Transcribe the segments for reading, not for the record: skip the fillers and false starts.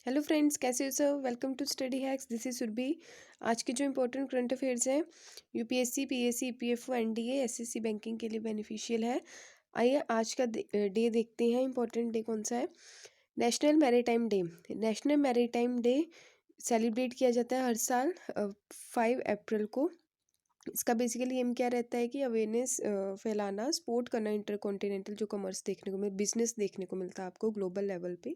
Hello friends, कैसे हो सब। Welcome to study hacks. This is Surabhi. आज के जो इंपॉर्टेंट करंट अफेयर्स हैं UPSC, PSC, EPFO, NDA, SSC banking के लिए बेनिफिशियल है। आइए आज का डे देखते हैं। इंपॉर्टेंट डे कौन सा है? National maritime day. National maritime day celebrate किया जाता है हर साल 5 अप्रैल को। इसका बेसिकली एम क्या रहता है कि अवेयरनेस फैलाना, सपोर्ट करना इंटर कॉन्टिनेंटल जो कॉमर्स देखने को बिजनेस देखने को मिलता है आपको ग्लोबल लेवल पे।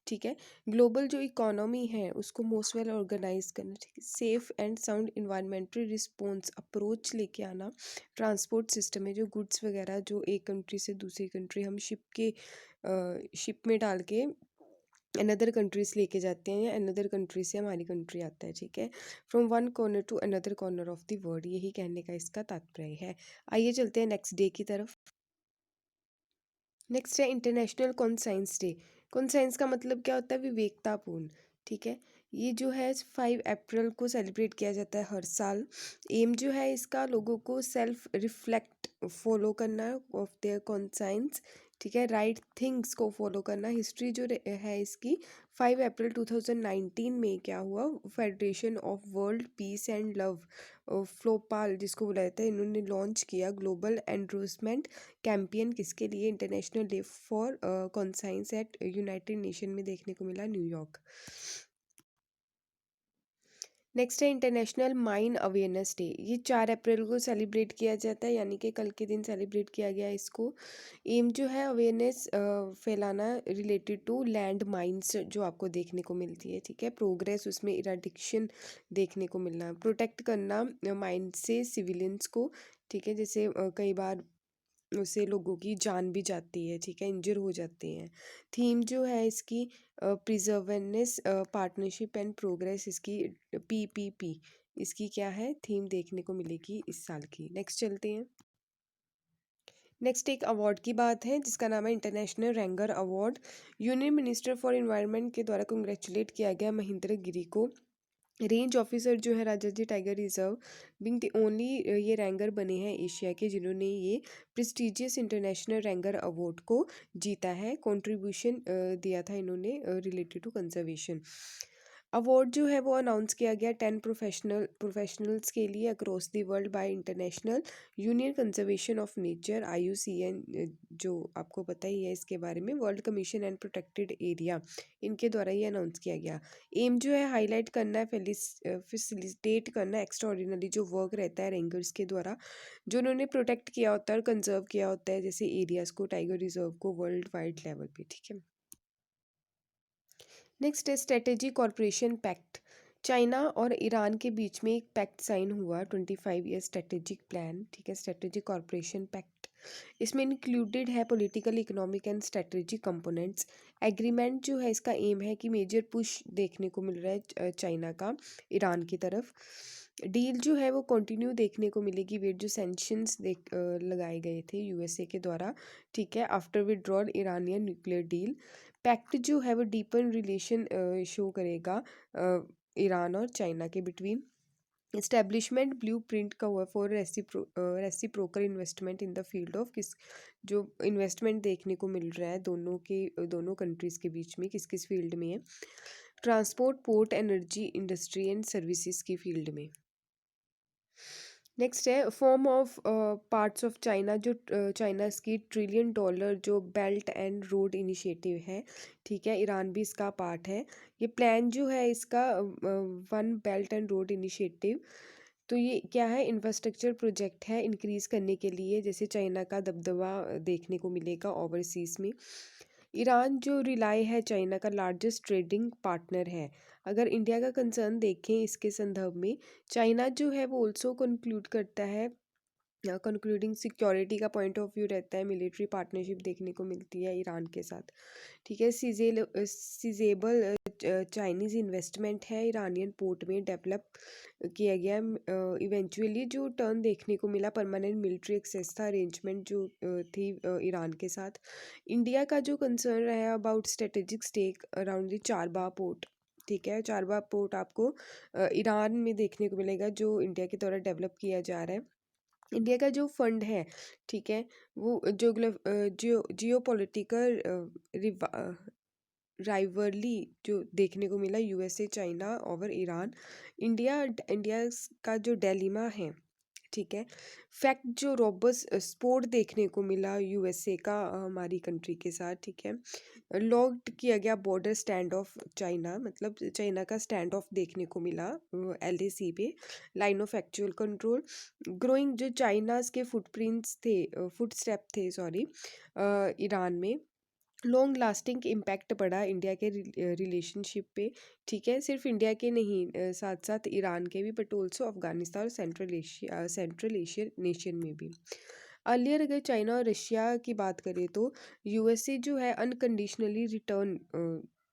ठीक है। ग्लोबल जो इकोनॉमी है उसको मोस्ट वेल ऑर्गेनाइज करना, ठीक है। Safe and sound environmental response approach लेके आना। ट्रांसपोर्ट सिस्टम में जो गुड्स वगैरह जो एक कंट्री से दूसरी कंट्री हम शिप में डाल के अनदर कंट्रीज लेके जाते हैं या अनदर कंट्री से हमारी कंट्री आता है, ठीक है। From one corner to another corner of the world, यही कहने का इसका तात्पर्य है। आइए चलते हैं नेक्स्ट डे की तरफ। नेक्स्ट है इंटरनेशनल कॉन्साइंस डे। कॉन्साइंस का मतलब क्या होता है? विवेकतापूर्ण, ठीक है। ये जो है 5 अप्रैल को सेलिब्रेट किया जाता है हर साल। एम जो है इसका लोगों को सेल्फ रिफ्लेक्ट फॉलो करना ऑफ देयर कॉन्साइंस, ठीक है। राइट थिंग्स को फॉलो करना। हिस्ट्री जो है इसकी 5 अप्रैल 2019 में क्या हुआ, Federation of World Peace and Love FOWPAL जिसको बुलाया था, इन्होंने लॉन्च किया ग्लोबल एंडोर्समेंट कैंपियन। किसके लिए? International day for conscience at United Nation में देखने को मिला, न्यूयॉर्क। नेक्स्ट है इंटरनेशनल माइन अवेयरनेस डे। ये 4 अप्रैल को सेलिब्रेट किया जाता है, यानी कि कल के दिन सेलिब्रेट किया गया इसको। एम जो है अवेयरनेस फैलाना रिलेटेड टू लैंड माइंस जो आपको देखने को मिलती है, ठीक है। प्रोग्रेस उसमें इराडिक्शन देखने को मिलना। प्रोटेक्ट करना माइन से सिविलियंस को, ठीक है। जैसे कई बार उससे लोगों की जान भी जाती है, ठीक है, इंजर हो जाते हैं। थीम जो है इसकी प्रिजर्वेनेस पार्टनरशिप एंड प्रोग्रेस, इसकी पीपीपी इसकी क्या है थीम देखने को मिलेगी इस साल की। नेक्स्ट चलते हैं। नेक्स्ट एक अवार्ड की बात है जिसका नाम है International Ranger Award. Union Minister for Environment के द्वारा कंग्रेचुलेट किया गया महेंद्र गिरी को। रेंज ऑफिसर जो है Raja ji tiger reserve being the only ये रैंगर बने हैं एशिया के जिन्होंने ये प्रेस्टिजियस इंटरनेशनल रैंगर अवार्ड को जीता है। कंट्रीब्यूशन दिया था इन्होंने रिलेटेड टू कंजर्वेशन। अवार्ड जो है वो अनाउंस किया गया 10 प्रोफेशनल्स के लिए across the world by international union conservation of nature IUCN, जो आपको पता ही है इसके बारे में, world commission and protected area, इनके द्वारा ये अनाउंस किया गया। एम जो है हाईलाइट करना है, फैसिलिटेट करना एक्स्ट्राऑर्डिनरी जो वर्क रहता है रेंगर्स के द्वारा, जो उन्होंने प्रोटेक्ट किया होता है और कंजर्व किया होता है जैसे एरियाज को, टाइगर रिजर्व को वर्ल्ड वाइड लेवल पे, ठीक है। नेक्स्ट है स्ट्रेटेजी कॉरपोरेशन पैक्ट। चाइना और ईरान के बीच में एक पैक्ट साइन हुआ 25 ईयर स्ट्रेटेजिक प्लान, ठीक है, स्ट्रेटेजिक कॉरपोरेशन पैक्ट। इसमें इंक्लूडेड है political, economic and strategic components. Agreement जो है इसका एम है कि मेजर पुश देखने को मिल रहा है चाइना का ईरान की तरफ। डील जो है वो कंटिन्यू देखने को मिलेगी, वेट जो सैंक्शंस लगाए गए थे यूएसए के द्वारा, ठीक है, after withdrawal Iranian nuclear deal. Pact जो है वो डीपन रिलेशन शो करेगा ईरान और चाइना के बिटवीन। इस्टेब्लिशमेंट ब्लू प्रिंट का हुआ for reciprocal investment in the field of किस, जो इन्वेस्टमेंट देखने को मिल रहा है दोनों कंट्रीज़ के बीच में किस किस फील्ड में है। Transport, port, energy, industry and services की फील्ड में। नेक्स्ट है form of parts of China, जो चाइना की $1 ट्रिलियन जो बेल्ट एंड रोड इनिशिएटिव है, ठीक है, ईरान भी इसका पार्ट है। ये प्लान जो है इसका one belt and road initiative, तो ये क्या है? इंफ्रास्ट्रक्चर प्रोजेक्ट है इंक्रीज़ करने के लिए, जैसे चाइना का दबदबा देखने को मिलेगा ओवरसीज़ में। ईरान जो रिलाय है चाइना का लार्जेस्ट ट्रेडिंग पार्टनर है। अगर इंडिया का कंसर्न देखें इसके संदर्भ में, चाइना जो है वो ऑल्सो कंक्लूड करता है, कंक्लूडिंग सिक्योरिटी का पॉइंट ऑफ व्यू रहता है, मिलिट्री पार्टनरशिप देखने को मिलती है ईरान के साथ, ठीक है। सीजेबल चाइनीज़ इन्वेस्टमेंट है ईरानियन पोर्ट में डेवलप किया गया। इवेंचुअली जो टर्न देखने को मिला, परमानेंट मिलिट्री एक्सेस था, अरेंजमेंट जो थी ईरान के साथ। इंडिया का जो कंसर्न रहा about strategic stake around the Chabahar port, ठीक है। चारबाग पोर्ट आपको ईरान में देखने को मिलेगा जो इंडिया के द्वारा डेवलप किया जा रहा है। इंडिया का जो फंड है, ठीक है, वो जियो पॉलिटिकल राइवरली जो देखने को मिला USA China over Iran. India India का जो डिलेमा है, ठीक है, फैक्ट जो रोबस स्पोर्ट देखने को मिला यूएसए का हमारी कंट्री के साथ, ठीक है। लॉक्ड किया गया बॉर्डर स्टैंड ऑफ चाइना, मतलब चाइना का स्टैंड ऑफ देखने को मिला एलएसी पे, line of actual control. Growing जो चाइनाज के फुटप्रिंट्स थे, फुटस्टेप थे सॉरी, ईरान में। लॉन्ग लास्टिंग इम्पैक्ट पड़ा इंडिया के रिलेशनशिप पे, ठीक है, सिर्फ इंडिया के नहीं, साथ साथ ईरान के भी, बट ऑल्सो अफगानिस्तान और सेंट्रल एशियन नेशन में भी। अर्लियर अगर चाइना और रशिया की बात करें तो यूएसए जो है अनकंडीशनली रिटर्न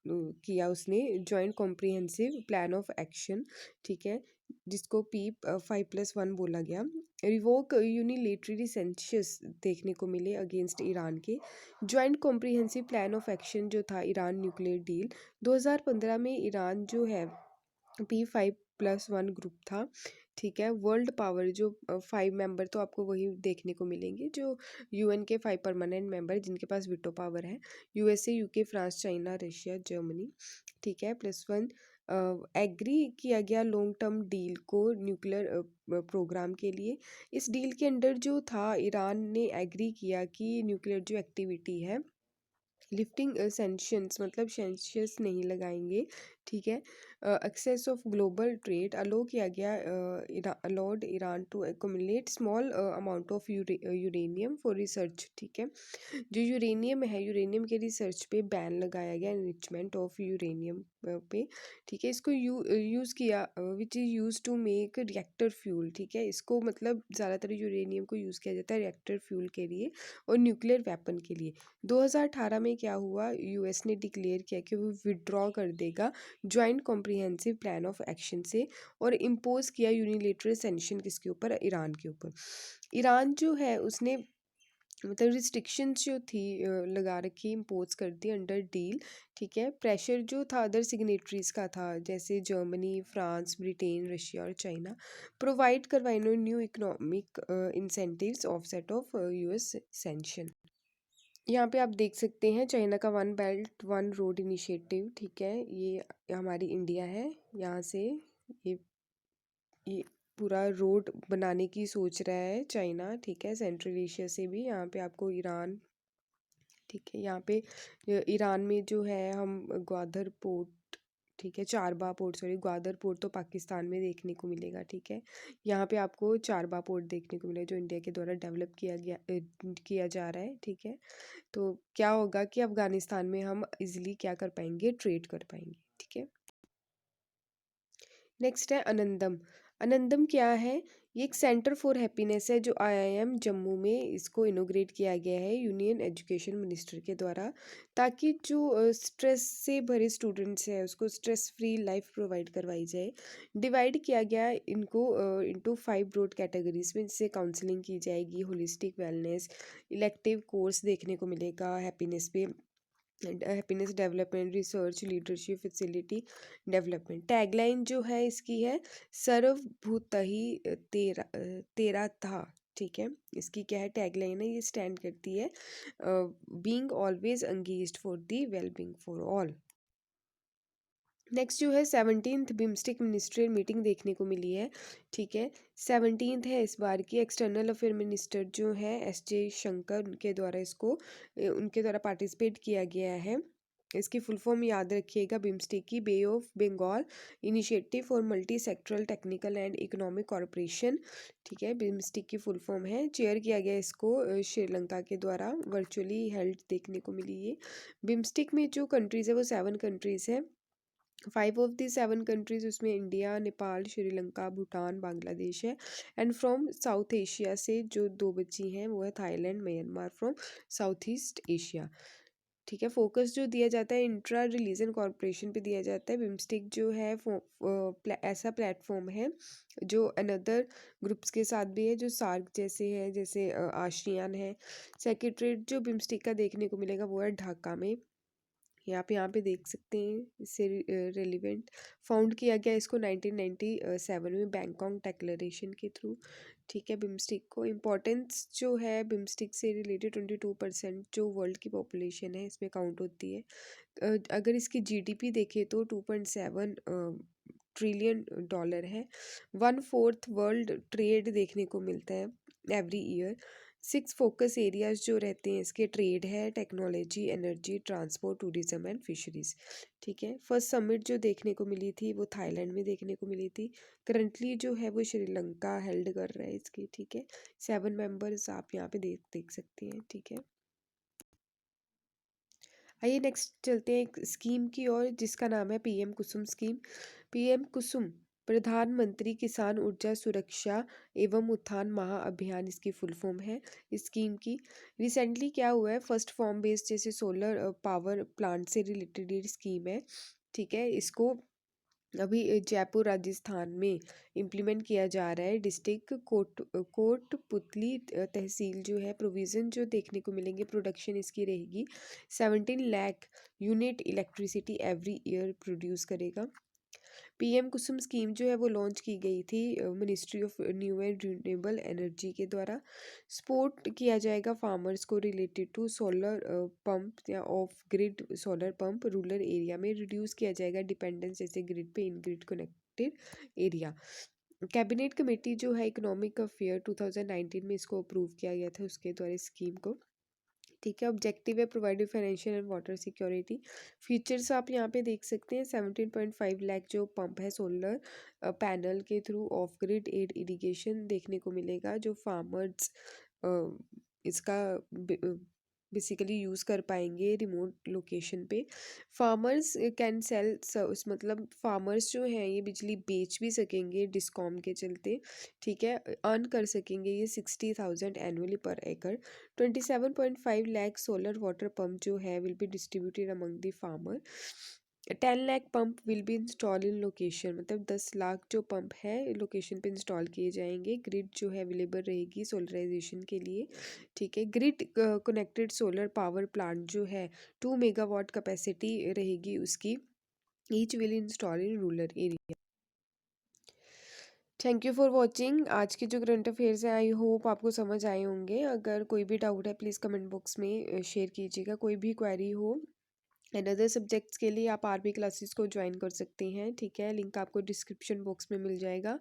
किया उसने joint comprehensive plan of action, ठीक है, जिसको P5+1 बोला गया। रिवोक यूनिलेटरी सेंशस देखने को मिले अगेंस्ट ईरान के। Joint comprehensive plan of action जो था ईरान न्यूक्लियर डील 2015 में, ईरान जो है P5+1 ग्रुप था, ठीक है। वर्ल्ड पावर जो 5 मेंबर तो आपको वही देखने को मिलेंगे जो यूएन के 5 परमानेंट मेंबर जिनके पास विटो पावर है, USA, UK, France, China, Russia, Germany, ठीक है, +1। एग्री किया गया लॉन्ग टर्म डील को न्यूक्लियर प्रोग्राम के लिए। इस डील के अंडर जो था ईरान ने एग्री किया कि न्यूक्लियर जो एक्टिविटी है, लिफ्टिंग सेंशंस मतलब सेंशंस नहीं लगाएंगे, ठीक है। Access of global trade allow किया गया, allowed Iran to accumulate small amount of uranium for research, ठीक है। जो यूरेनियम है, यूरेनियम के रिसर्च पे बैन लगाया गया, एनरिचमेंट ऑफ यूरेनियम पे, ठीक है। इसको यूज़ किया which is used to make reactor fuel, ठीक है। इसको मतलब ज़्यादातर यूरेनियम को यूज़ किया जाता है रिएक्टर फ्यूल के लिए और न्यूक्लियर वेपन के लिए। 2018 में क्या हुआ, यूएस ने डिक्लेयर किया कि वो विड्रॉ कर देगा joint comprehensive plan of action से और इम्पोज किया यूनिलेटरल सैंक्शन किसके ऊपर, ईरान के ऊपर। ईरान जो है उसने मतलब रिस्ट्रिक्शंस जो थी लगा रखी, इम्पोज कर दी अंडर डील, ठीक है। प्रेशर जो था अदर सिग्नेटरीज का था, जैसे जर्मनी, फ्रांस, ब्रिटेन, रशिया और चाइना, प्रोवाइड करवाए new economic incentives offset of US sanction. यहाँ पे आप देख सकते हैं चाइना का one belt one road initiative, ठीक है। ये हमारी इंडिया है, यहाँ से ये ये पूरा रोड बनाने की सोच रहा है चाइना, ठीक है, सेंट्रल एशिया से भी। यहाँ पे आपको ईरान, ठीक है, यहाँ पे ईरान में जो है हम ग्वादर पोर्ट, ठीक है, चारबा पोर्ट, सॉरी ग्वादर पोर्ट तो पाकिस्तान में देखने को मिलेगा, ठीक है। यहाँ पे आपको चारबा पोर्ट देखने को मिलेगा जो इंडिया के द्वारा डेवलप किया जा रहा है, ठीक है। तो क्या होगा कि अफगानिस्तान में हम इजीली क्या कर पाएंगे, ट्रेड कर पाएंगे, ठीक है। नेक्स्ट है आनंदम। आनंदम क्या है, ये एक सेंटर फॉर हैप्पीनेस है जो आईआईएम जम्मू में इसको इनोग्रेट किया गया है यूनियन एजुकेशन मिनिस्टर के द्वारा, ताकि जो स्ट्रेस से भरे स्टूडेंट्स हैं उसको स्ट्रेस फ्री लाइफ प्रोवाइड करवाई जाए। डिवाइड किया गया इनको इनटू 5 ब्रॉड कैटेगरीज में, जिससे काउंसलिंग की जाएगी, होलिस्टिक वेलनेस, इलेक्टिव कोर्स देखने को मिलेगा हैप्पीनेस पे, happiness development, research, leadership, facility development. Tagline जो है इसकी है सर्वभूतहि तेरा तेरा था, ठीक है। इसकी क्या है टैगलाइन है, ये स्टैंड करती है being always engaged for the wellbeing for all. Next जो है 17th बिम्स्टिक मिनिस्ट्रियल मीटिंग देखने को मिली है, ठीक है। 17th है इस बार की। एक्सटर्नल अफेयर मिनिस्टर जो है एस जयशंकर, उनके द्वारा इसको उनके द्वारा पार्टिसिपेट किया गया है। इसकी फुल फॉर्म याद रखिएगा बिम्स्टिक की, Bay of Bengal initiative for multi sectoral technical and economic corporation, ठीक है, बिम्स्टिक की फुल फॉर्म है। चेयर किया गया इसको श्रीलंका के द्वारा, वर्चुअली हेल्ड देखने को मिली ये। बिम्स्टिक में जो कंट्रीज़ है वो 7 कंट्रीज़ है। 5 ऑफ दी 7 कंट्रीज उसमें इंडिया, नेपाल, श्रीलंका, भूटान, बांग्लादेश है। एंड फ्रॉम साउथ एशिया से जो 2 बची हैं वो है Thailand, Myanmar, from south east Asia, ठीक है। फोकस जो दिया जाता है इंट्रा रिलीजन कॉर्पोरेशन पे दिया जाता है। बिम्स्टिक जो है ऐसा प्लेटफॉर्म है जो अनदर ग्रुप्स के साथ भी है, जो सार्क जैसे है, जैसे आशियान है। सेक्रेटरीट जो बिम्स्टिक का देखने को मिलेगा वो है ढाका में, यहाँ पे देख सकते हैं। इससे रेलिवेंट फाउंड किया गया इसको 1997 में बैंकॉक डिक्लेरेशन के थ्रू, ठीक है। बिम्स्टिक को इम्पोर्टेंस जो है, बिम्स्टिक से रिलेटेड 22% जो वर्ल्ड की पॉपुलेशन है इसमें काउंट होती है। अगर इसकी जीडीपी देखें तो 2.7 ट्रिलियन डॉलर है। 1/4 वर्ल्ड ट्रेड देखने को मिलता है एवरी ईयर। 6 फोकस एरियाज जो रहते हैं इसके ट्रेड है, technology, energy, transport, tourism and fisheries. ठीक है। फर्स्ट समिट जो देखने को मिली थी वो थाईलैंड में देखने को मिली थी। करंटली जो है वो श्रीलंका हेल्ड कर रहा है इसकी। ठीक है। 7 मेंबर्स आप यहाँ पे देख देख सकती हैं। ठीक है। आइए नेक्स्ट चलते हैं एक स्कीम की ओर जिसका नाम है पीएम कुसुम स्कीम। पीएम कुसुम प्रधानमंत्री किसान ऊर्जा सुरक्षा एवं उत्थान महाअभियान इसकी फुल फॉर्म है इस स्कीम की। रिसेंटली क्या हुआ है, फर्स्ट फॉर्म बेस्ड जैसे सोलर पावर प्लांट से रिलेटेड ये स्कीम है। ठीक है। इसको अभी जयपुर राजस्थान में इम्प्लीमेंट किया जा रहा है। डिस्ट्रिक्ट कोटपुतली तहसील जो है, प्रोविज़न जो देखने को मिलेंगे, प्रोडक्शन इसकी रहेगी 17 lakh unit electricity every year produce करेगा। पीएम कुसुम स्कीम जो है वो लॉन्च की गई थी ministry of new and renewable energy के द्वारा। सपोर्ट किया जाएगा फार्मर्स को रिलेटेड टू सोलर पंप या off grid solar pump. Rural area में रिड्यूस किया जाएगा डिपेंडेंस जैसे ग्रिड पे, in grid connected area. Cabinet committee जो है इकोनॉमिक अफेयर 2019 में इसको अप्रूव किया गया था उसके द्वारा स्कीम को। ठीक है। ऑब्जेक्टिव है provide financial and water security. Features आप यहाँ पे देख सकते हैं। 17.5 लाख जो पंप है सोलर पैनल के through off grid aid irrigation देखने को मिलेगा, जो फार्मर्स इसका बेसिकली यूज़ कर पाएंगे रिमोट लोकेशन पे। फार्मर्स कैन सेल, मतलब फार्मर्स जो हैं ये बिजली बेच भी सकेंगे डिस्कॉम के चलते। ठीक है। अर्न कर सकेंगे ये 60,000 एनुअली पर एकड़। 27.5 लाख सोलर वाटर पंप जो है will be distributed among the farmer. 10 lakh pump will be install in location, मतलब 10 लाख जो पंप है लोकेशन पे इंस्टॉल किए जाएंगे। ग्रिड जो है अवेलेबल रहेगी सोलराइजेशन के लिए। ठीक है। Grid connected solar power plant जो है 2 मेगावाट कैपेसिटी रहेगी उसकी। Each will install in rural area. Thank you for watching. आज के जो करंट अफेयर्स हैं आई होप आपको समझ आए होंगे। अगर कोई भी डाउट है प्लीज़ कमेंट बॉक्स में शेयर कीजिएगा। कोई भी क्वेरी हो एंड अदर सब्जेक्ट्स के लिए आप आरबी क्लासेस को ज्वाइन कर सकते हैं। ठीक है। लिंक आपको डिस्क्रिप्शन बॉक्स में मिल जाएगा।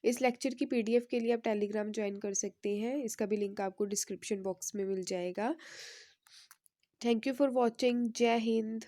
इस लेक्चर की पीडीएफ के लिए आप टेलीग्राम ज्वाइन कर सकते हैं, इसका भी लिंक आपको डिस्क्रिप्शन बॉक्स में मिल जाएगा। Thank you for watching. जय हिंद।